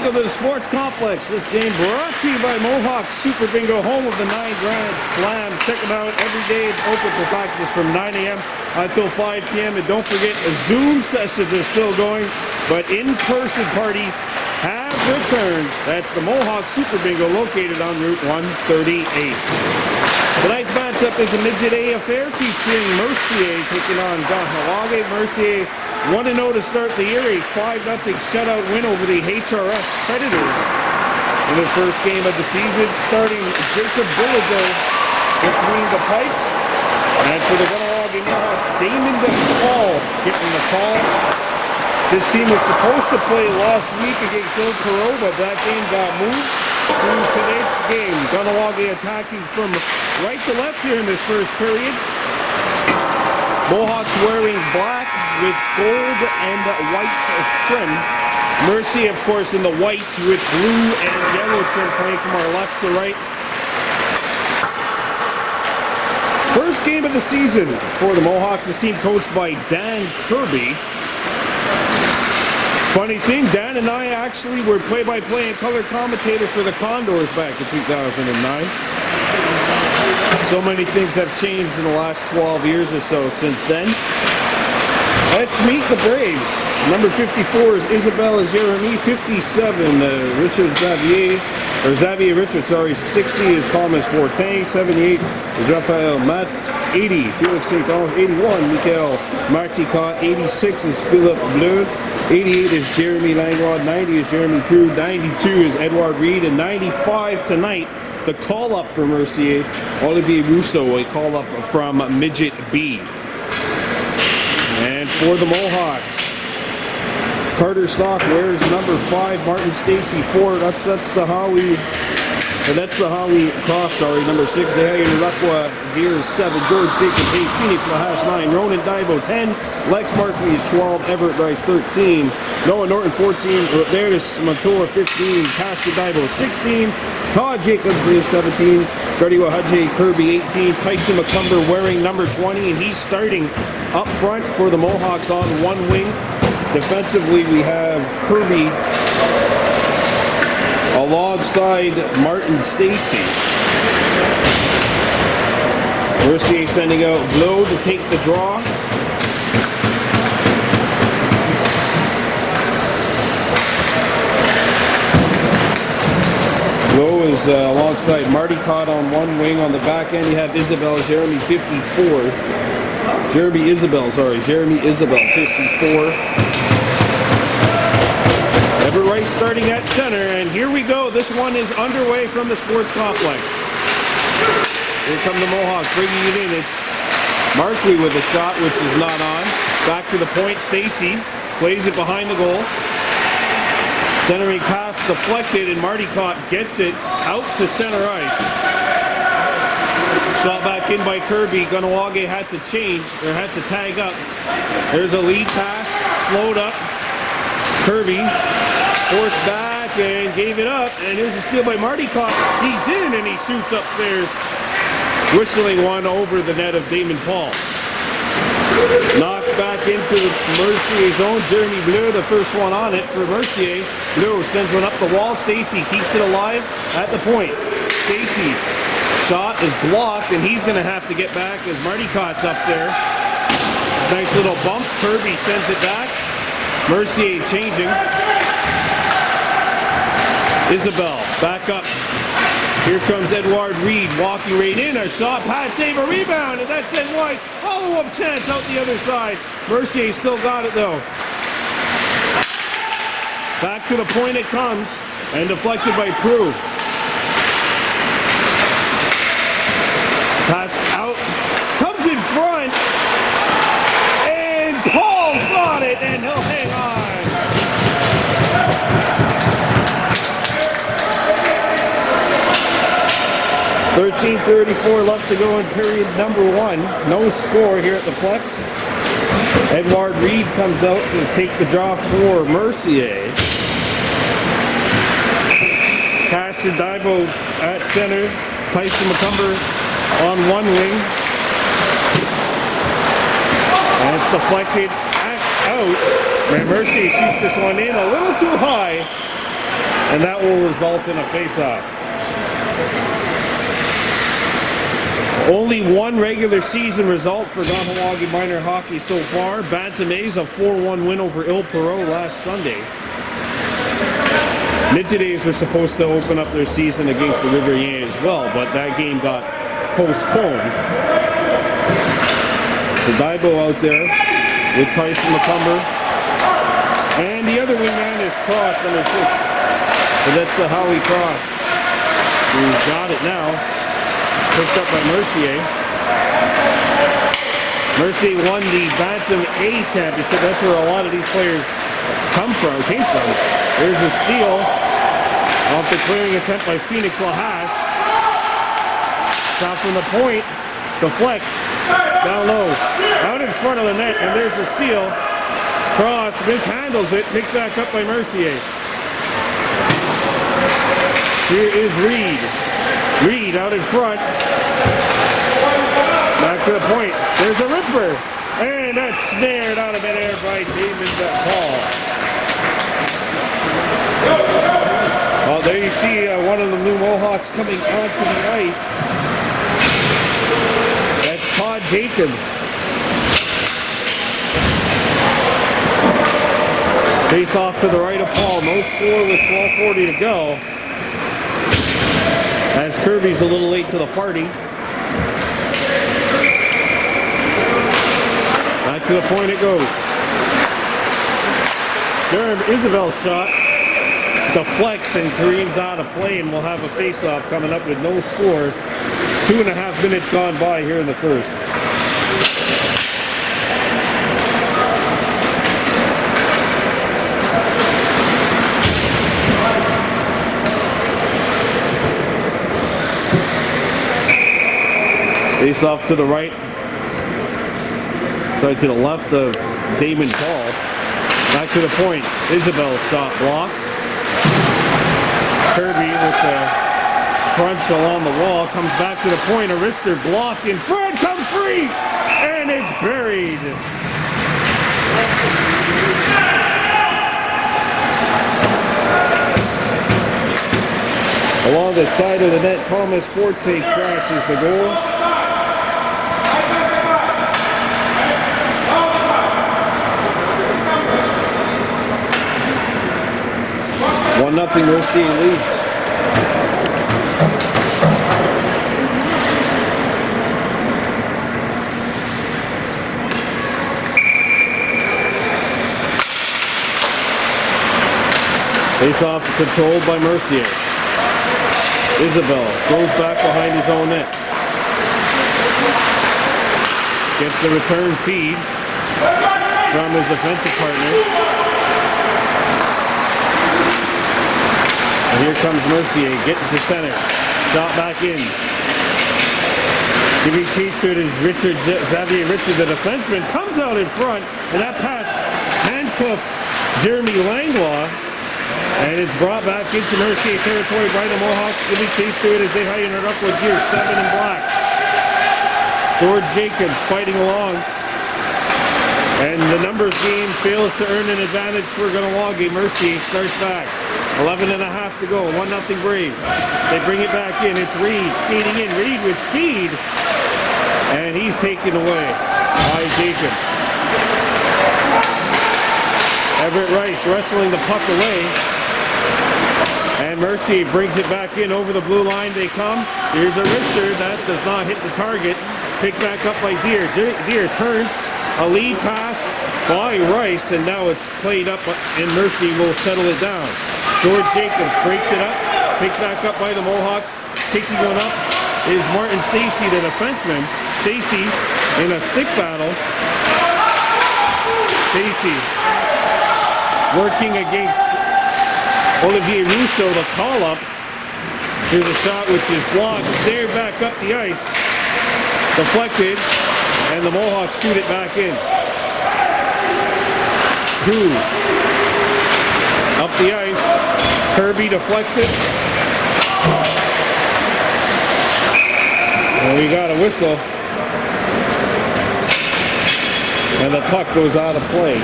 Welcome to the Sports Complex. This game brought to you by Mohawks Super Bingo, home of the 9 Grand Slam. Check them out every day. It's open for practice from 9 a.m. until 5 p.m. And don't forget, the Zoom sessions are still going, but in-person parties have returned. That's the Mohawks Super Bingo located on Route 138. Tonight's matchup is a Midget A affair featuring Mercier taking on Kahnawake. Mercier 1-0 to start the year, a 5-0 shutout win over the HRS Predators in their first game of the season. Starting Jacob Billigo between the pipes, and for the Kahnawake Mohawks, Damon Paul getting the call. This team was supposed to play last week against Oakaro, but that game got moved to tonight's game. Kahnawake attacking from right to left here in this first period. Mohawks wearing black with gold and white trim. Mercier, of course, in the white with blue and yellow trim, playing from our left to right. First game of the season for the Mohawks. This team coached by Dan Kirby. Funny thing, Dan and I actually were play-by-play and color commentator for the Condors back in 2009. So many things have changed in the last 12 years or so since then. Let's meet the Braves. Number 54 is Isabelle Jeremy. 57, Xavier Richard, 60 is Thomas Fortin. 78 is Raphael Matt. 80, Felix St. Thomas. 81, Michael Marticat. 86 is Philip Bleu. 88 is Jeremy Langlois. 90 is Jeremy Crew. 92 is Edward Reed. And 95 tonight, the call-up for Mercier, Olivier Rousseau, a call-up from Midget B. And for the Mohawks, Carter Stock wears number 5, Martin Stacy 4, that's the Howie, that's the Howie Cross, sorry, number 6, Dehayan Rukwa Gears 7, George Jacobs 8, Phoenix Mahash 9, Ronan Dibo 10, Lex Markley is 12, Everett Rice 13, Noah Norton 14, Robertus Montour 15, Castor Dibo 16, Todd Jacobs is 17, Gardiwa Hadje Kirby 18, Tyson McCumber wearing number 20, and he's starting up front for the Mohawks on one wing. Defensively, we have Kirby alongside Martin Stacy. Mercier sending out Blow to take the draw. Blow is alongside Marty Cott on one wing. On the back end, you have Isabelle Jeremy 54. Jeremy Isabelle 54. Everett Rice starting at center, and here we go. This one is underway from the Sports Complex. Here come the Mohawks bringing it in. It's Markley with a shot, which is not on. Back to the point, Stacy plays it behind the goal. Centering pass deflected, and Marty Cott gets it out to center ice. Shot back in by Kirby. Kahnawake had to change, or had to tag up. There's a lead pass, slowed up. Kirby forced back and gave it up, and here's a steal by Marty Cott. He's in, and he shoots upstairs, whistling one over the net of Damon Paul. Knocked back into Mercier's zone. Jeremy Bleu, the first one on it for Mercier. Bleu sends one up the wall. Stacy keeps it alive at the point. Stacy, shot is blocked, and he's going to have to get back as Marty Cott's up there. Nice little bump. Kirby sends it back. Mercier changing. Isabelle back up. Here comes Edward Reed walking right in. A shot, pad save, a rebound, and that's it wide. Follow-up chance out the other side. Mercier still got it though. Back to the point it comes, and deflected by Prue. Pass out, comes in front, and Paul's got it, and he'll hang on. 13:34 left to go in period number 1. No score here at the Plex. Edward Reed comes out to take the draw for Mercier. Castor Dibo at center. Tyson McCumber on one wing. And it's deflected out. And Mercier shoots this one in a little too high. and that will result in a face-off. Only one regular season result for Kahnawake minor hockey so far. Bantam A's a 4-1 win over Il Perot last Sunday. Midget A's were supposed to open up their season against the Rivier as well, but that game got postponed. So Daibo out there with Tyson McCumber. And the other wingman is Cross, number 6. So that's the Howie Cross. He's got it now. Picked up by Mercier. Mercier won the Bantam A championship. That's where a lot of these players came from. There's a steal off the clearing attempt by Phoenix Lahash. Shot from the point. Deflects. Down low. Out in front of the net. And there's a steal. Cross mishandles it. Picked back up by Mercier. Here is Reed. Reed out in front. Back to the point. There's a ripper. And that's snared out of midair by Damon Paul. Well, there you see one of the new Mohawks coming onto the ice. That's Todd Jacobs. Face off to the right of Paul. No score with 12:40 to go. As Kirby's a little late to the party. Back to the point it goes. Jerem Isabel's shot deflects and careens out of play, and we'll have a face-off coming up with no score. 2.5 minutes gone by here in the first. Face off to the right. Sorry, to the left of Damon Paul. Back to the point. Isabel's shot blocked. Kirby with the crunch along the wall. Comes back to the point. A wrister blocked in front. Comes free. And it's buried. Along the side of the net, Thomas Forte crashes the goal. 1-0 Mercier leads. Face off controlled by Mercier. Isabel goes back behind his own net. Gets the return feed from his defensive partner. And here comes Mercier getting to center. Shot back in. Giving chase to it is Xavier Richard, the defenseman, comes out in front, and that pass handcuffed Jeremy Langlois. And it's brought back into Mercier territory by the Mohawks. Giving chase to it as they heighten it up with gear 7 in black. George Jacobs fighting along. And the numbers game fails to earn an advantage for Kahnawake. Mercier starts back. 11.5 to go. 1-0 Braves. They bring it back in. It's Reed skating in. Reed with speed. And he's taken away by Jacobs. Everett Rice wrestling the puck away. And Mercier brings it back in over the blue line. They come. Here's a wrister that does not hit the target. Picked back up by Deere. Deere turns. A lead pass by Rice. And now it's played up and Mercier will settle it down. George Jacobs breaks it up. Picked back up by the Mohawks. Picking one up is Martin Stacy, the defenseman. Stacy in a stick battle. Stacy working against Olivier Rousseau, the call-up. Here's a shot which is blocked. Snared back up the ice. Deflected. And the Mohawks shoot it back in. 2. Up the ice. Kirby deflects it. And we got a whistle. And the puck goes out of play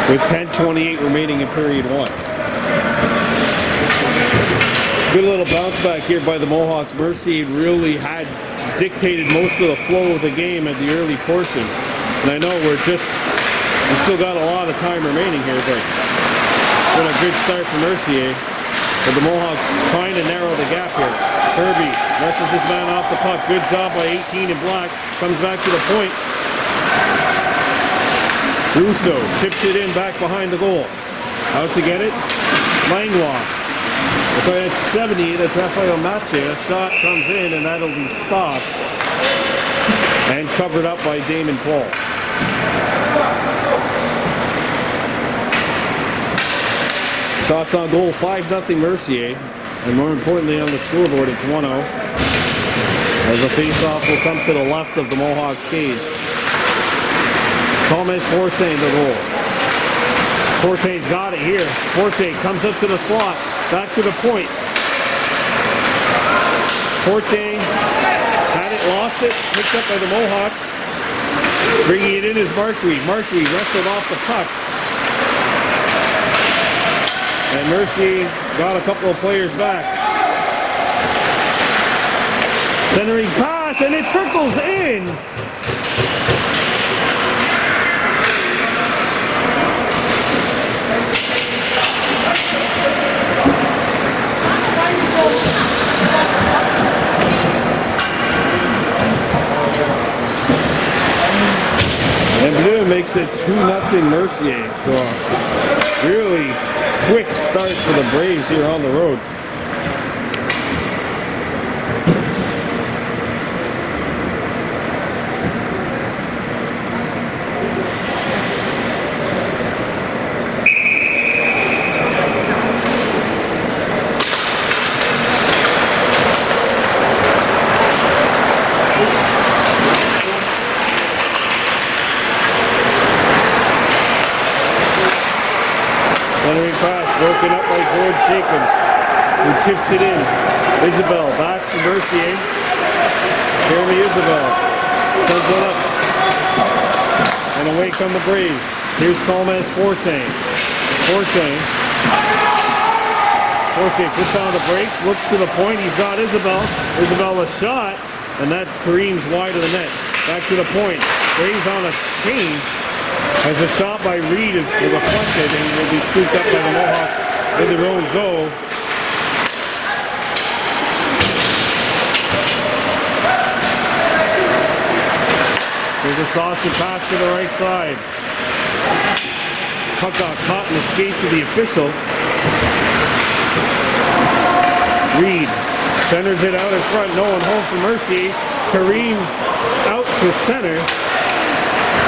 with 10:28 remaining in period 1. Good little bounce back here by the Mohawks. Mercier really had dictated most of the flow of the game at the early portion. And I know we still got a lot of time remaining here, but been a good start for Mercier. But the Mohawks trying to narrow the gap here. Kirby wrestles this man off the puck. Good job by 18 in black. Comes back to the point. Russo chips it in back behind the goal. Out to get it. Langlois. So at 70, that's Rafael Mache. A shot comes in and that'll be stopped. And covered up by Damon Paul. Shots on goal, 5-0 Mercier. And more importantly on the scoreboard, it's 1-0. As a face-off will come to the left of the Mohawks cage. Thomas Forte in the goal. Forte's got it here. Forte comes up to the slot. Back to the point. Forte had it, lost it. Picked up by the Mohawks. Bringing it in is Marquis. Marquis wrestled off the puck. And Mercier's got a couple of players back. Centering pass, and it trickles in. And Bleu makes it 2-0 Mercier. So really quick start for the Braves here on the road. Broken up by George Jacobs, who chips it in. Isabel back to Mercier. Jeremy Isabel sends it up. And away come the Braves. Here's Thomas Forte. Forte puts on the brakes, looks to the point. He's got Isabel. Isabel a shot, and that careens wide of the net. Back to the point. Braves on a change. As a shot by Reed is deflected and will be scooped up by the Mohawks in their own zone. There's a saucy pass to the right side. Puck got caught in the skates of the official. Reed centers it out in front. No one home for Mercier. Kareem's out to center.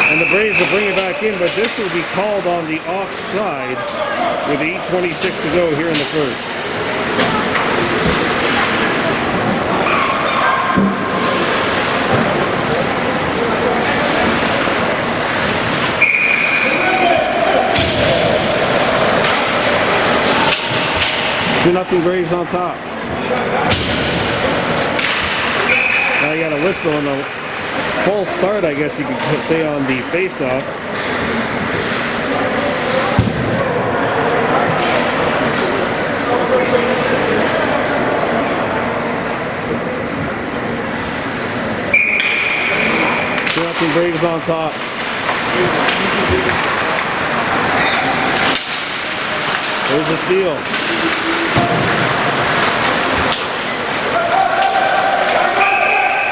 And the Braves will bring it back in, but this will be called on the offside with 8:26 to go here in the first. Nothing Braves on top. Now you got a whistle on the full start, I guess you could say, on the face-off. Nothing Braves on top. There's a steal.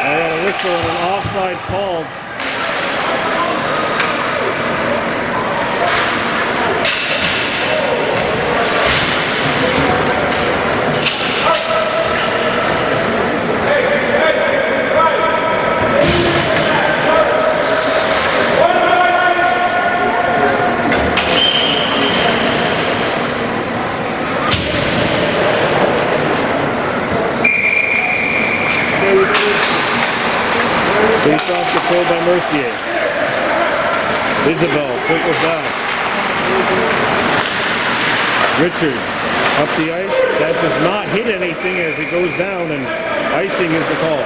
I got a whistle and an offside called. Face-off controlled by Mercier. Isabel circles back. Richard up the ice. That does not hit anything as it goes down, and icing is the call.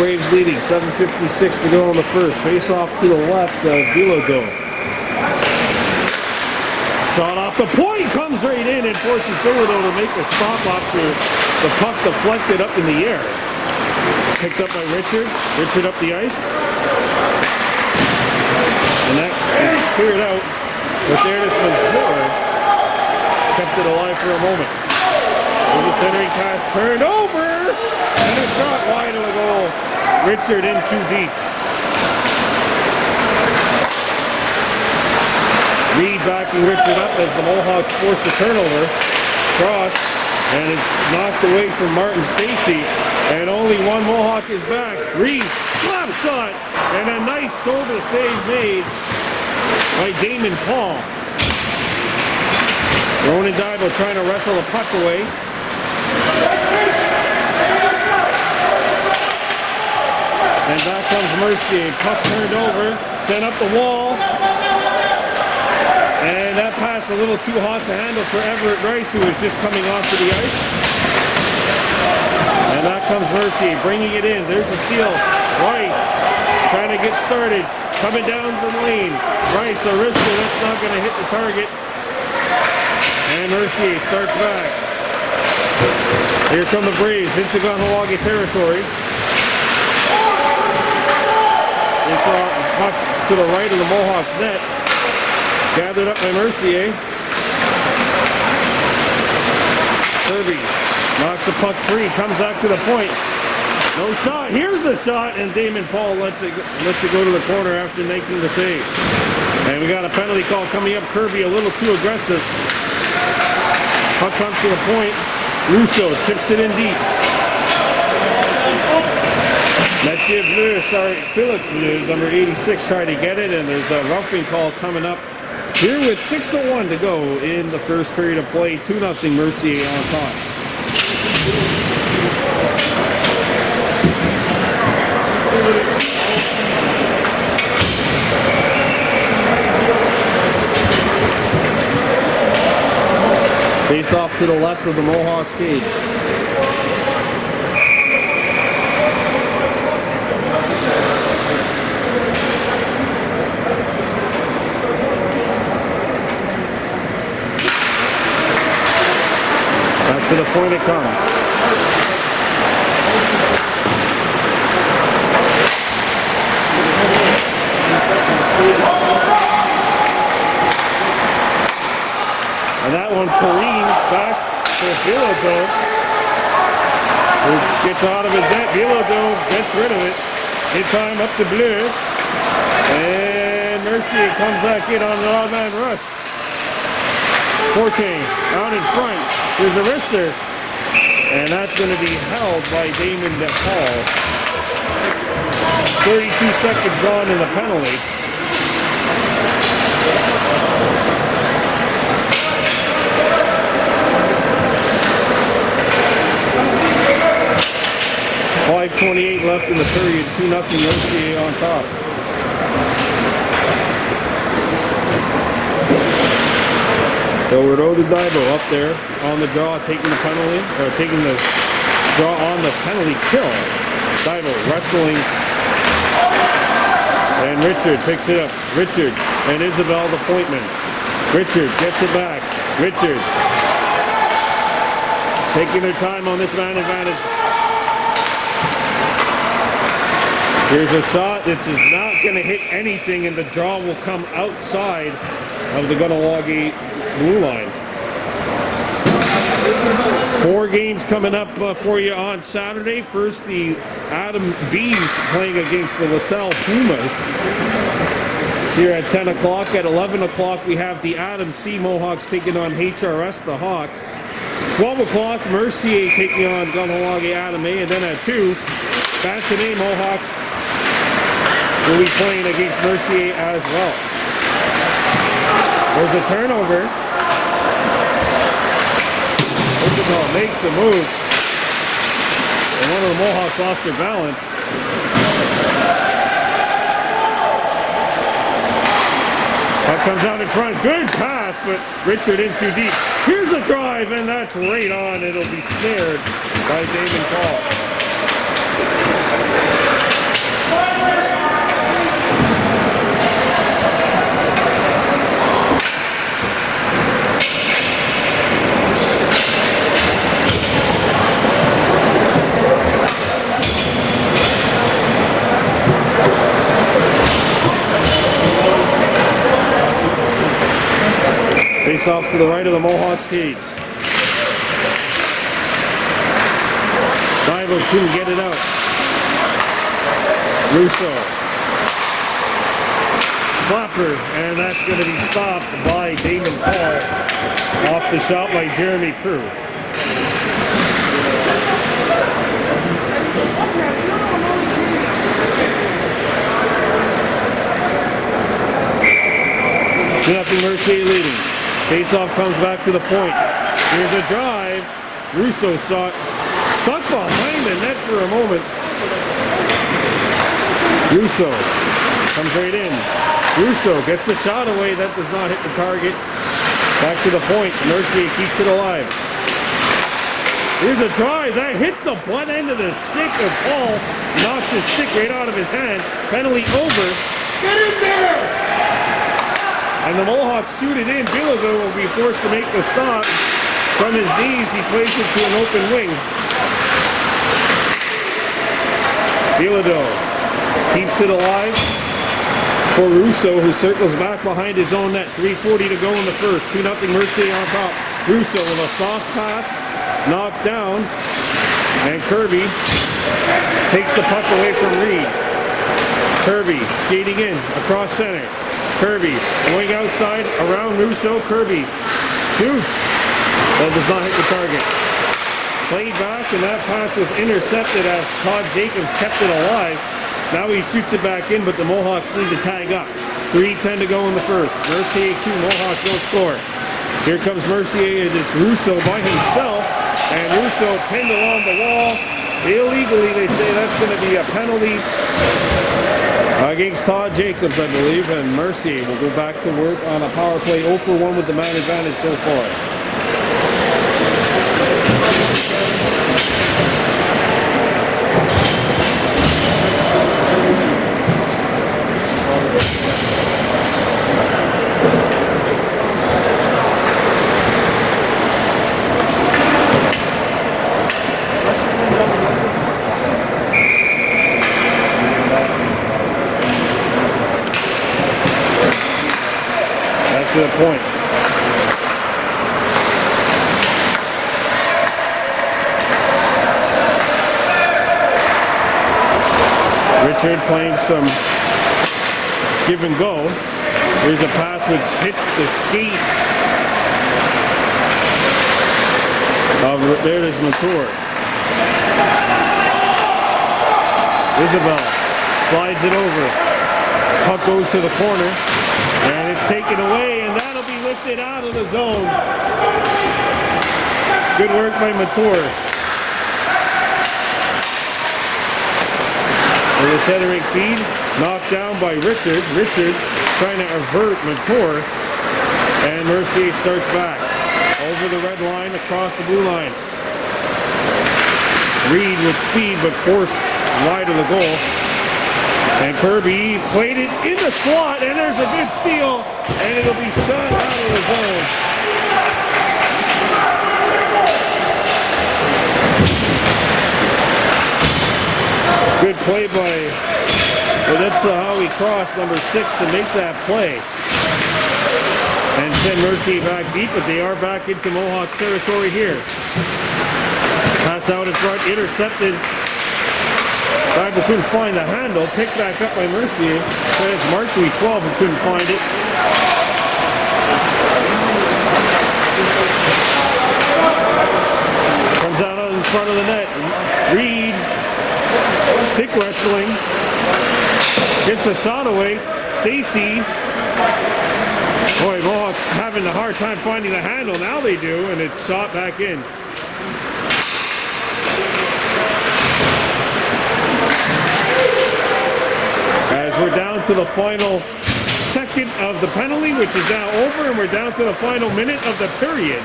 Braves leading, 7:56 to go in the first. Face off to the left of Bilodeau. Shot off the point, comes right in and forces Bilodeau to make a stop after the puck deflected up in the air. Picked up by Richard. Richard up the ice. And that is cleared out. But there this Ventura kept it alive for a moment. With the centering pass turned over. And a shot wide of the goal. Richard in too deep. Reed backing Richard up as the Mohawks force a turnover. Cross. And it's knocked away from Martin Stacy. And only one Mohawk is back. Reed, slap shot. And a nice shoulder save made by Damon Paul. Ronan Divo trying to wrestle the puck away. And back comes Mercier. Puck turned over. Sent up the wall. And that pass a little too hot to handle for Everett Rice, who was just coming onto the ice. And that comes Mercier, bringing it in. There's a steal. Rice trying to get started. Coming down the lane. Rice, a wrister, that's not going to hit the target. And Mercier starts back. Here come the Braves into Kahnawake territory. They saw a puck to the right of the Mohawks net. Gathered up by Mercier. Kirby knocks the puck free, comes back to the point. No shot. Here's the shot, and Damon Paul lets it go to the corner after making the save. And we got a penalty call coming up. Kirby a little too aggressive. Puck comes to the point. Russo chips it in deep. Mercier Bleu, Philip Bleu, number 86, tried to get it, and there's a roughing call coming up. Here with 6:01 to go in the first period of play, 2-0 Mercier on top. Face off to the left of the Mohawks cage. To the point it comes. And that one careens back to Bilodeau, who gets out of his net. Bilodeau gets rid of it. In time up to Bleu. And Mercier comes back in on an odd-man rush. Forte out in front. There's a wrister, and that's going to be held by Damon Paul. 32 seconds gone in the penalty. .528 left in the period. 2-0 Mercier on top. So Ronan Divo up there on the draw, taking the penalty, or taking the draw on the penalty kill. Divo wrestling. And Richard picks it up. Richard and Isabel the pointman. Richard gets it back. Richard taking their time on this man advantage. Here's a shot that is not going to hit anything, and the draw will come outside of the Kahnawake blue line. 4 games coming up for you on Saturday. First, the Adam Bees playing against the LaSalle Pumas here at 10 o'clock. At 11 o'clock, we have the Adam C Mohawks taking on HRS, the Hawks. 12 o'clock, Mercier taking on Kahnawake Adam A. And then at 2, Bassinet Mohawks will be playing against Mercier as well. There's a turnover. Isabel makes the move. And one of the Mohawks lost their balance. Puck comes out in front. Good pass, but Richard in too deep. Here's the drive, and that's right on. It'll be snared by Damon Paul. Face off to the right of the Mohawks cage. Divo couldn't get it out. Russo. Slapper, and that's going to be stopped by Damon Paul. Off the shot by Jeremy Prue. Nothing. Mercier leading. Faceoff comes back to the point. Here's a drive. Russo saw it. Stuck behind the net for a moment. Russo comes right in. Russo gets the shot away. That does not hit the target. Back to the point. Mercier keeps it alive. Here's a drive. That hits the butt end of the stick of Paul. Knocks his stick right out of his hand. Penalty over. Get in there! And the Mohawks shoot it in. Bilodeau will be forced to make the stop. From his knees, he plays it to an open wing. Bilodeau keeps it alive for Russo, who circles back behind his own net. 3:40 to go in the first. 2-0 Mercier on top. Russo with a sauce pass. Knocked down. And Kirby takes the puck away from Reed. Kirby skating in across center. Kirby going outside around Russo. Kirby shoots. That does not hit the target. Played back, and that pass was intercepted as Todd Jacobs kept it alive. Now he shoots it back in, but the Mohawks need to tag up. 3:10 to go in the first. Mercier 2, Mohawks no score. Here comes Mercier. It is Russo by himself, and Russo pinned along the wall. Illegally, they say that's going to be a penalty against Todd Jacobs, I believe, and Mercier will go back to work on a power play. 0 for 1 with the man advantage so far. To the point. Richard playing some give and go. Here's a pass which hits the skate of, there is Mature. Isabel slides it over. Puck goes to the corner, and it's taken away, and that'll be lifted out of the zone. Good work by Mature. With a centering feed, knocked down by Richard. Richard trying to avert Mature, and Mercier starts back. Over the red line, across the blue line. Reed with speed, but forced wide of the goal. And Kirby played it in the slot, and there's a good steal, and it'll be shot out of the zone. Good play by, well, that's how he crossed number 6 to make that play. And send Mercier back deep, but they are back into Mohawks territory here. Pass out in front, intercepted. Bible couldn't find the handle, picked back up by Mercier. But it's Markey 12 who couldn't find it. Comes out in front of the net. Reed, stick wrestling. Gets a shot away. Stacy. Boy, Mohawks having a hard time finding the handle. Now they do, and it's shot back in. As we're down to the final second of the penalty, which is now over, and we're down to the final minute of the period.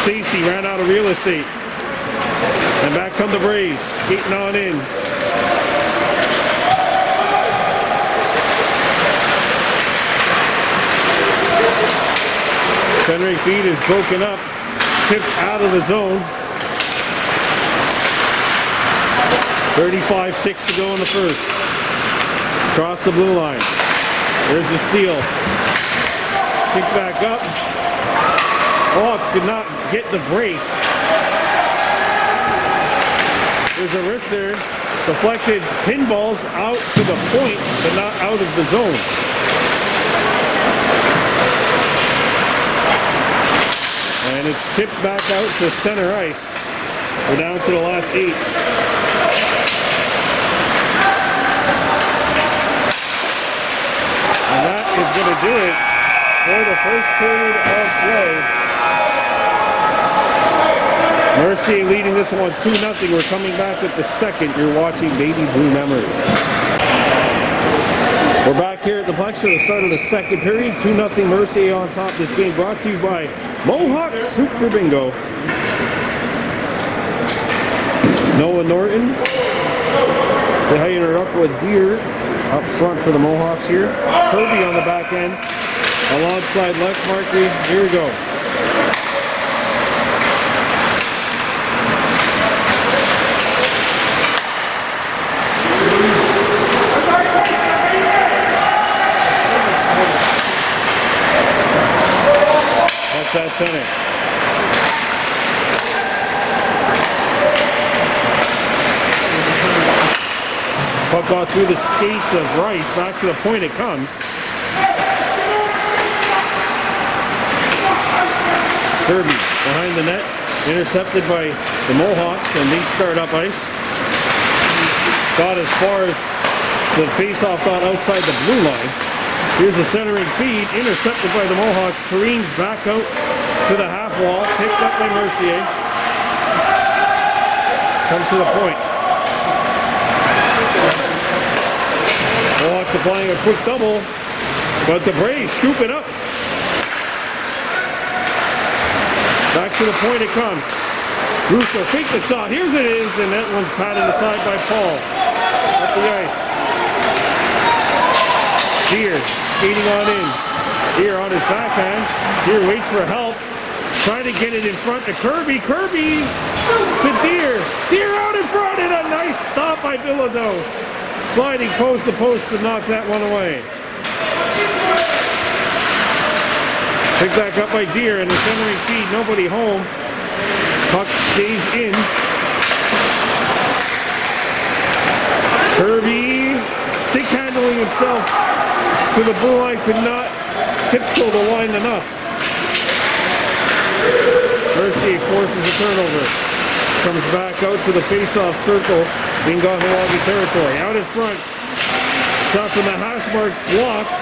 Stacy ran out of real estate. And back come the Braves, skating on in. Centering feed is broken up, tipped out of the zone. 35 ticks to go in the first. Across the blue line. There's the steal. Pick back up. Mohawks did not get the break. There's a wrister. Deflected pinballs out to the point, but not out of the zone. And it's tipped back out to center ice. We're down to the last 8. And that is going to do it for the first period of play. Mercier leading this one 2-0. We're coming back with the second. You're watching Baby Blue Memories. We're back here at the Plex for the start of the second period. 2-0 Mercier on top. This game brought to you by Mohawks Super Bingo. Noah Norton. They hide her up with Deer up front for the Mohawks here. Kirby on the back end. Alongside Lex Markey. Here we go. That center. Puck got through the skates of Rice. Back to the point it comes. Kirby behind the net. Intercepted by the Mohawks, and they start up ice. Got as far as the faceoff got outside the blue line. Here's a centering feed, intercepted by the Mohawks. Careens back out to the half wall, picked up by Mercier. Comes to the point. Mohawks applying a quick double, but the Braves scoop it up. Back to the point it comes. Russo faked the shot. Here's it is, and that one's patted aside by Paul. Up the ice. Deer skating on in. Deer on his backhand. Deer waits for help. Trying to get it in front to Kirby. Kirby to Deer. Deer out in front, and a nice stop by Bilodeau. Sliding post to post to knock that one away. Picked back up by Deer, and the centering feed. Nobody home. Puck stays in. Kirby stick handling himself to the blue line, could not tiptoe the line enough. Mercier forces a turnover. Comes back out to the face-off circle in Kahnawake territory. Out in front. Shot from the hash marks blocked.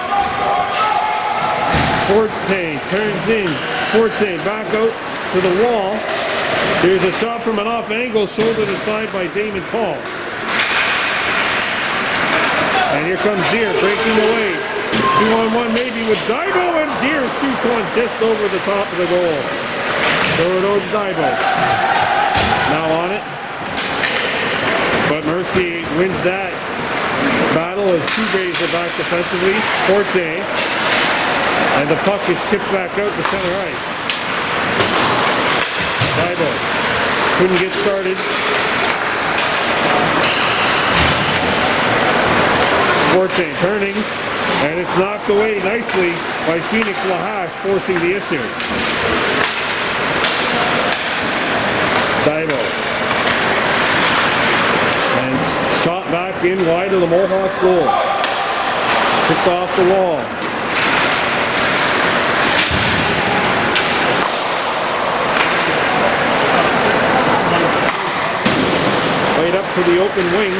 Forte turns in. Forte back out to the wall. There's a shot from an off angle, shouldered aside by Damon Paul. And here comes Deer breaking away. 2-on-1 maybe with Daibo, and Deer shoots one just over the top of the goal. Throw it over to Daibo. Now on it. But Mercier wins that battle as two Braves are back defensively. Forte. And the puck is chipped back out to center ice. Daibo couldn't get started. Forte turning, and it's knocked away nicely by Phoenix Lahash, forcing the issue. Daibo. And shot back in wide of the Mohawks goal. Tipped off the wall. Played up to the open wing.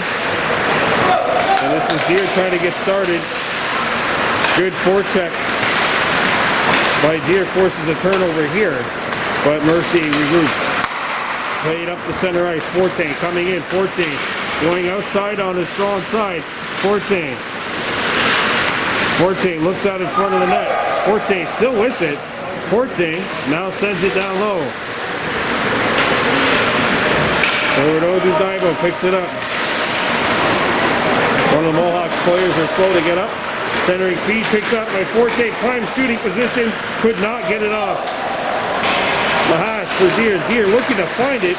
And this is Deer trying to get started. Good forecheck by Deer, forces a turnover here, but Mercier regroups. Played up the center ice. Forte coming in. Forte going outside on his strong side. Forte. Forte looks out in front of the net. Forte still with it. Forte now sends it down low. Over to Daibo, picks it up. One of the Mohawk players are slow to get up. Centering feed picked up by Forte. Prime shooting position. Could not get it off. Lahash for Deer. Deer looking to find it.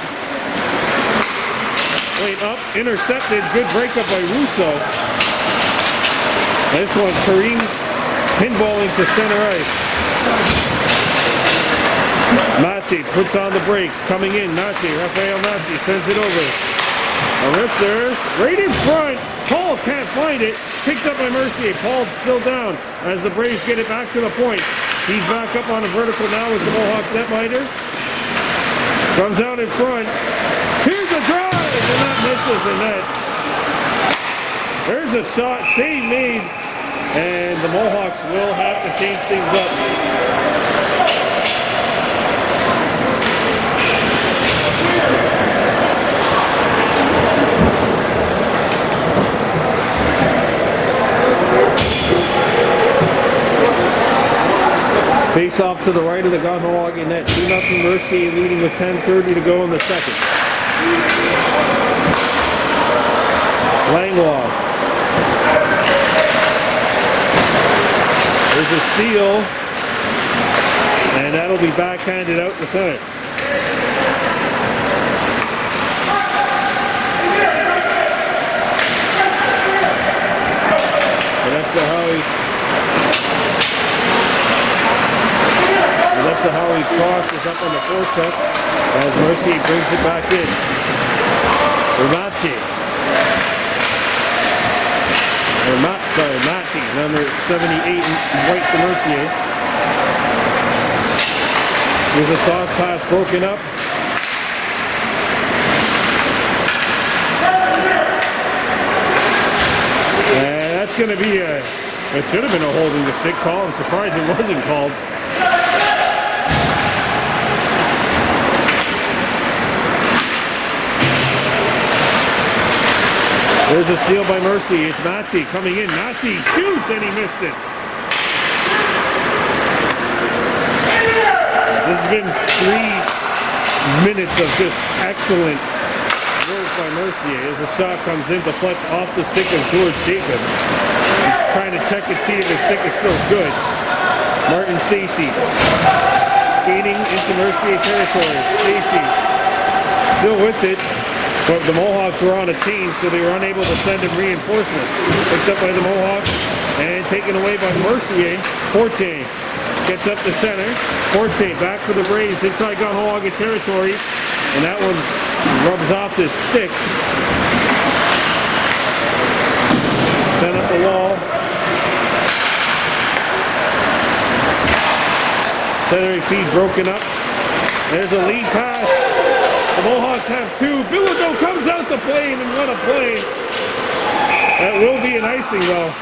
Played up. Intercepted. Good breakup by Russo. This one, Kareem's Pinballing to center ice. Matti puts on the brakes. Coming in, Rafael Matti sends it over. A wrister right in front. Paul can't find it. Picked up by Mercier. Paul still down as the Braves get it back to the point. He's back up on a vertical now as the Mohawks netminder. Comes out in front. Here's a drive, and that misses the net. There's a shot, save made, and the Mohawks will have to change things up. Face off to the right of the Kahnawake net. 2-0 Mercier leading with 10:30 to go in the second. Langlois. There's a steal. And that'll be backhanded out the center. And that's the Howie crosses up on the forecheck as Mercier brings it back in. Matti, number 78, white to Mercier. There's a sauce pass broken up. And that's going to be it should have been a holding the stick call. I'm surprised it wasn't called. There's a steal by Mercier. It's Matti coming in. Matti shoots and he missed it. This has been 3 minutes of just excellent work by Mercier as the shot comes in, deflects off the stick of George Jacobs. He's trying to check and see if the stick is still good. Martin Stacy skating into Mercier territory. Stacy still with it. But the Mohawks were on a change, so they were unable to send him reinforcements. Picked up by the Mohawks and taken away by Mercier. Forte gets up the center. Forte back for the Braves inside Kahnawake territory. And that one rubs off his stick. Sent up the wall. Centering feed broken up. There's a lead pass. The Mohawks have 2. Bilodeau comes out to play, and what a play. That will be an icing, though.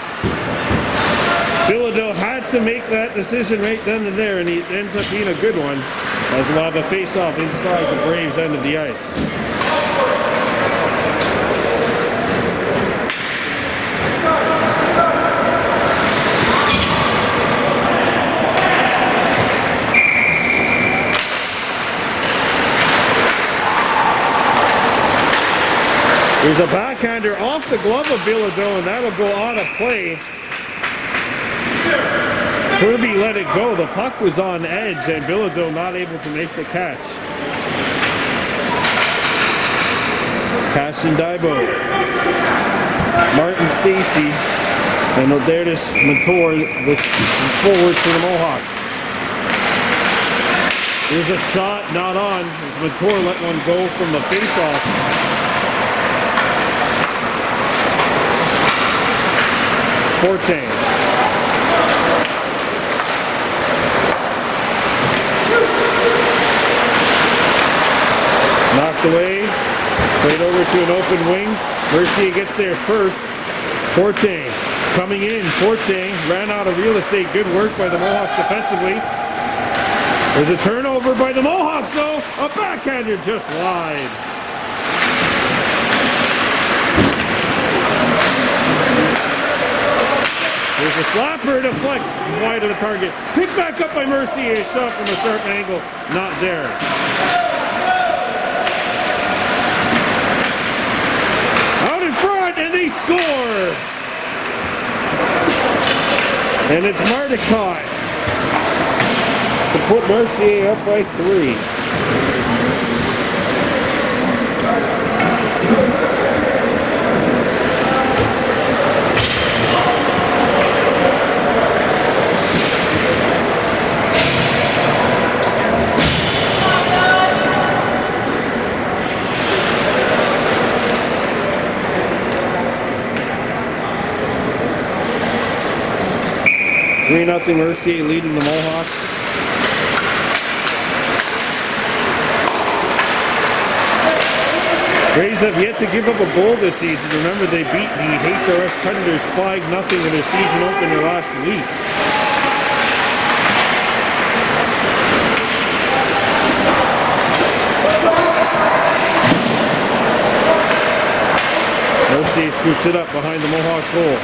Bilodeau had to make that decision right then and there, and it ends up being a good one, as we'll have a face-off inside the Braves' end of the ice. There's a backhander off the glove of Bilodeau, and that'll go on a play. Kirby let it go. The puck was on edge, and Bilodeau not able to make the catch. Cashin Daibo, Martin Stacy, and Odertis Mentor, the forwards for the Mohawks. There's a shot not on as Mentor let one go from the face-off. Forte. Knocked away. Straight over to an open wing. Mercier gets there first. Forte coming in. Forte ran out of real estate. Good work by the Mohawks defensively. There's a turnover by the Mohawks though. A backhander just wide. There's a slapper, deflects wide of the target. Picked back up by Mercier, shot from a sharp angle, not there. Out in front, and they score! And it's Mardicott to put Mercier up by 3. 3-0 Mercier leading the Mohawks. Rays have yet to give up a goal this season. Remember, they beat the HRS Predators 5-0 in their season opener last week. Mercier scoops it up behind the Mohawks goal.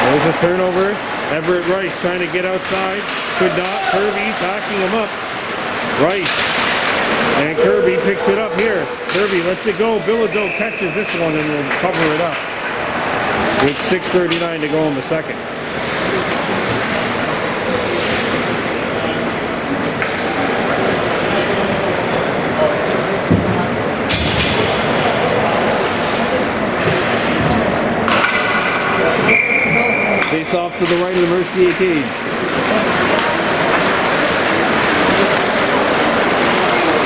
There's a turnover. Everett Rice trying to get outside. Could not. Kirby backing him up. Rice. And Kirby picks it up here. Kirby lets it go. Bilodeau catches this one and will cover it up. With 6:39 to go in the second. Face off to the right of the Mercier cage.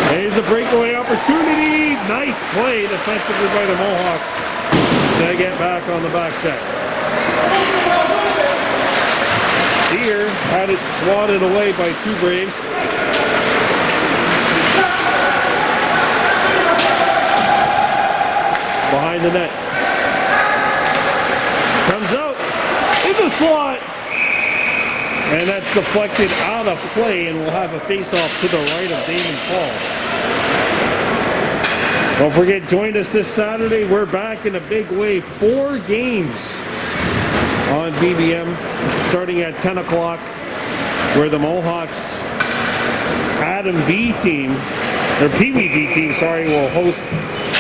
There's a breakaway opportunity. Nice play defensively by the Mohawks. They get back on the back check. Deere had it swatted away by two Braves. Behind the net. Comes out in the slot. And that's deflected out of play, and we'll have a face-off to the right of Damon Paul. Don't forget, join us this Saturday. We're back in a big way. 4 games on BBM, starting at 10 o'clock, where the Mohawks Adam B team, or Pee Wee B team, sorry, will host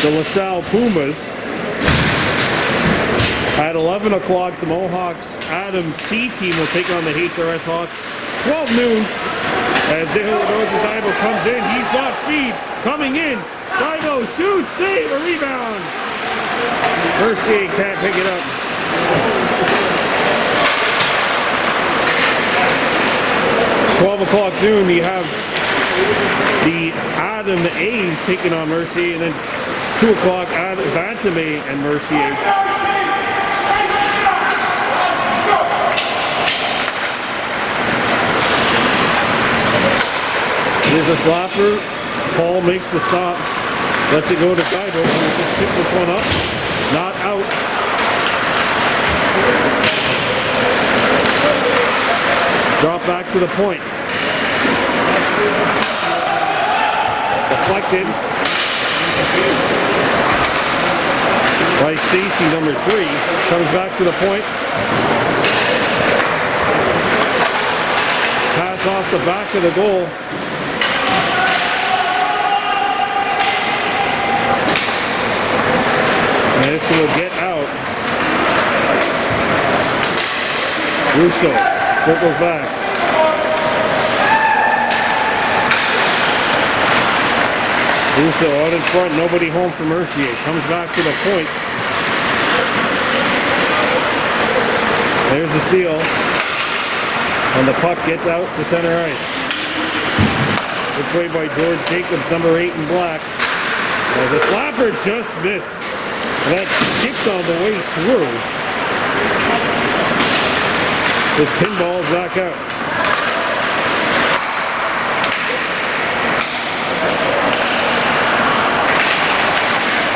the LaSalle Pumas. At 11 o'clock, the Mohawks Adam C team will take on the HRS Hawks. 12 noon, as Daibo comes in. He's got speed, coming in. Daibo shoots, save, a rebound. Mercier can't pick it up. $12 o'clock noon, you have the Adam A's taking on Mercier, and then 2 o'clock, Bantame and Mercier. There's a slapper. Paul makes the stop. Lets it go to Daibo. He'll just tip this one up. Not out. Drop back to the point. Deflected by Stacy, number 3. Comes back to the point. Pass off the back of the goal. And this will get out. Russo circles back. Russo out in front, nobody home for Mercier. Comes back to the point. There's the steal. And the puck gets out to center ice. Good play by George Jacobs, number 8 in black. As a slapper just missed. That skipped on the way through. This pinball's back out.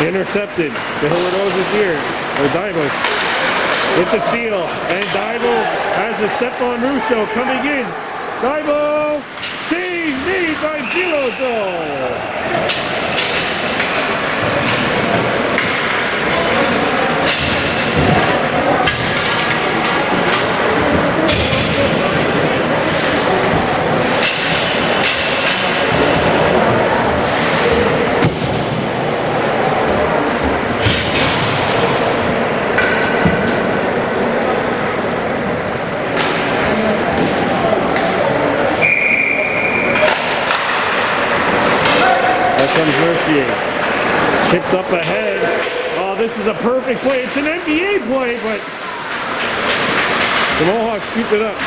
Intercepted. The Hillerdose here. Or Daibo. With the steal. And Daibo has a step on Russo coming in. Daibo! Save made by Bilodeau! Comes Mercier. Chipped up ahead. Oh, this is a perfect play. It's an NBA play, but the Mohawks scooped it up.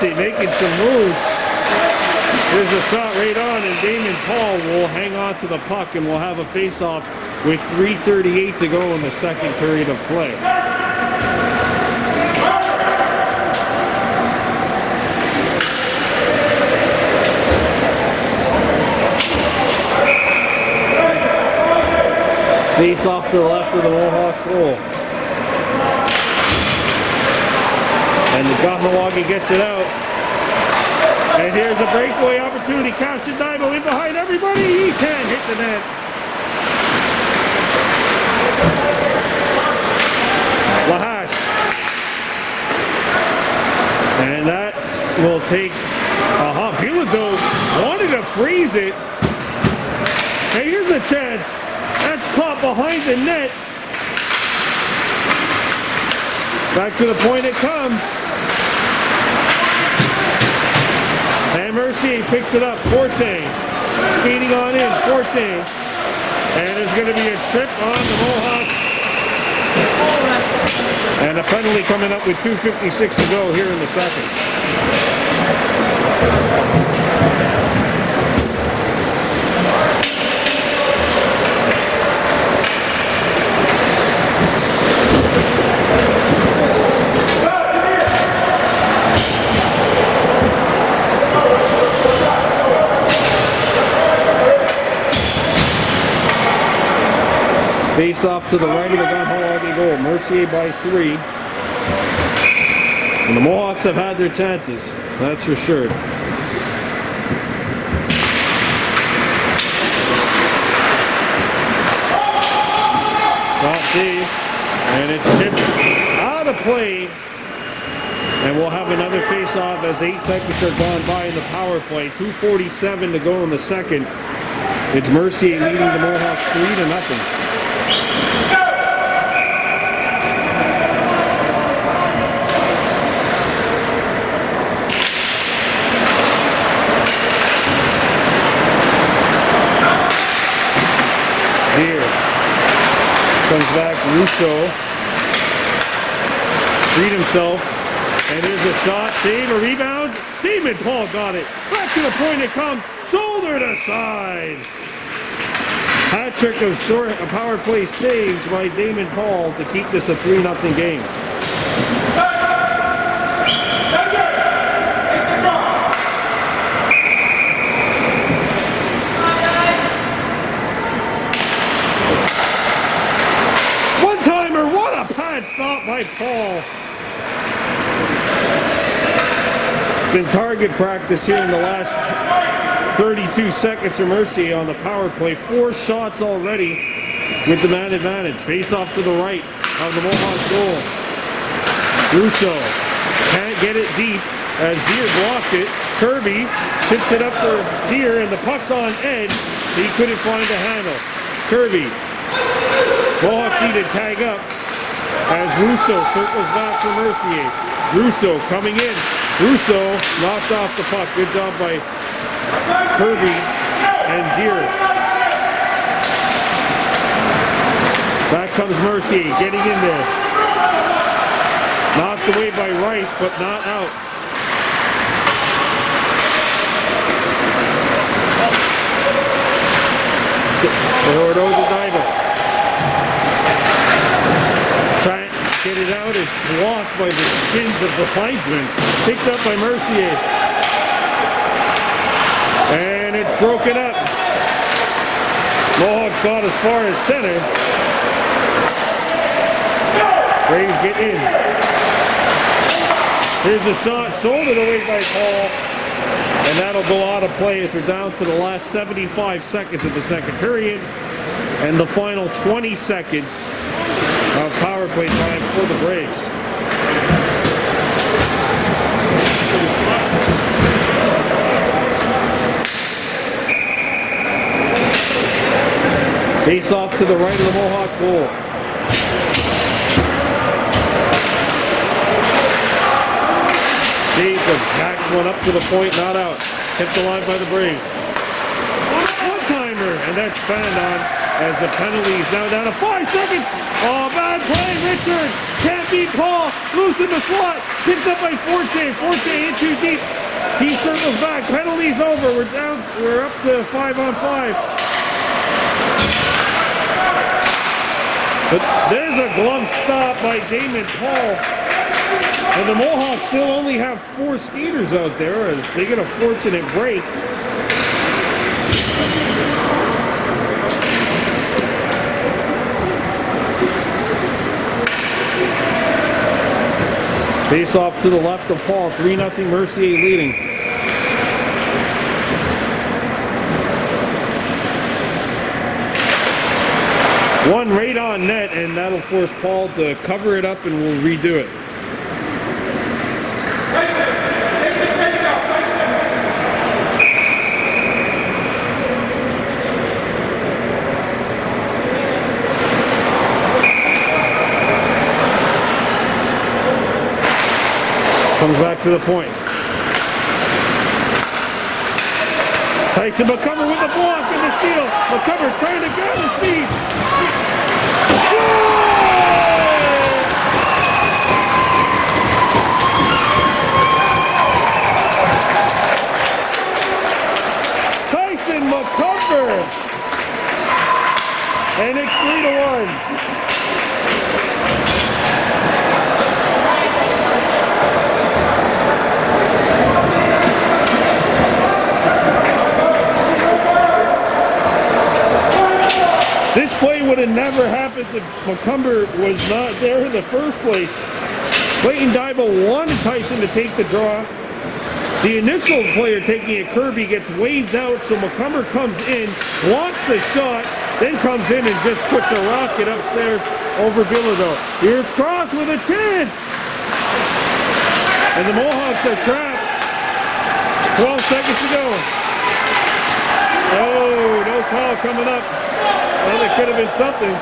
Mate making some moves. There's a shot right on, and Damon Paul will hang on to the puck, and we'll have a face-off with 3:38 to go in the second period of play. Face off to the left of the Mohawks goal. And the Kahnawake gets it out. And here's a breakaway opportunity. Kahnawake in behind everybody. He can't hit the net. Lahash. And that will take a hump. Bilodeau wanted to freeze it. Hey, here's a chance. That's caught behind the net. Back to the point it comes. And Mercier picks it up. Forte skating on in. Forte. And there's going to be a trip on the Mohawks. And a penalty coming up with 2:56 to go here in the second. Face off to the right of the Kahnawake goal. Mercier by 3. And the Mohawks have had their chances, that's for sure. Shot save, and it's chipped out of play. And we'll have another face-off as 8 seconds are gone by in the power play. 2:47 to go in the second. It's Mercier leading the Mohawks 3-0. Comes back, Russo freed himself, and there's a shot, save, a rebound. Damon Paul got it. Back to the point it comes, shoulder to side. Hat-trick of power play saves by Damon Paul to keep this a 3-0 game. Stop by Paul. Been target practice here in the last 32 seconds for Mercier on the power play. 4 shots already with the man advantage. Face off to the right of the Mohawks goal. Russo can't get it deep as Deer blocked it. Kirby tips it up for Deer, and the puck's on edge. He couldn't find a handle. Kirby. Mohawks need to tag up as Russo circles back for Mercier. Russo coming in. Russo knocked off the puck. Good job by Kirby and Deer. Back comes Mercier getting in there. Knocked away by Rice, but not out. Trying to get it out, is blocked by the shins of the linesman. Picked up by Mercier. And it's broken up. Mohawks got as far as center. Braves get in. Here's a shot, sold it away by Paul. And that'll go out of play as we're down to the last 75 seconds of the second period. And the final 20 seconds of power play time for the Braves. Face off to the right of the Mohawks goal. Jacobs backs one up to the point, not out. Kept alive by the Braves. One-timer, and that's fanned on as the penalty is now down to 5 seconds. Oh, bad play, Richard. Can't beat Paul. Loose in the slot. Picked up by Forte. Forte in too deep. He circles back. Penalty's over. We're down. We're up to 5-on-5. But there's a glove stop by Damon Paul. And the Mohawks still only have 4 skaters out there as they get a fortunate break. Face off to the left of Paul. 3-0 Mercier leading. One right on net, and that'll force Paul to cover it up, and we'll redo it. Comes back to the point. Tyson McCumber with the block and the steal. McCumber trying to gather speed. Tyson McCumber. And it's 3-1. This play would have never happened if McCumber was not there in the first place. Clayton Daibo wanted Tyson to take the draw. The initial player taking it, Kirby, gets waved out, so McCumber comes in, wants the shot, then comes in and just puts a rocket upstairs over Bilodeau. Here's Cross with a chance! And the Mohawks are trapped. 12 seconds to go. Oh, no call coming up. Well, it could have been something.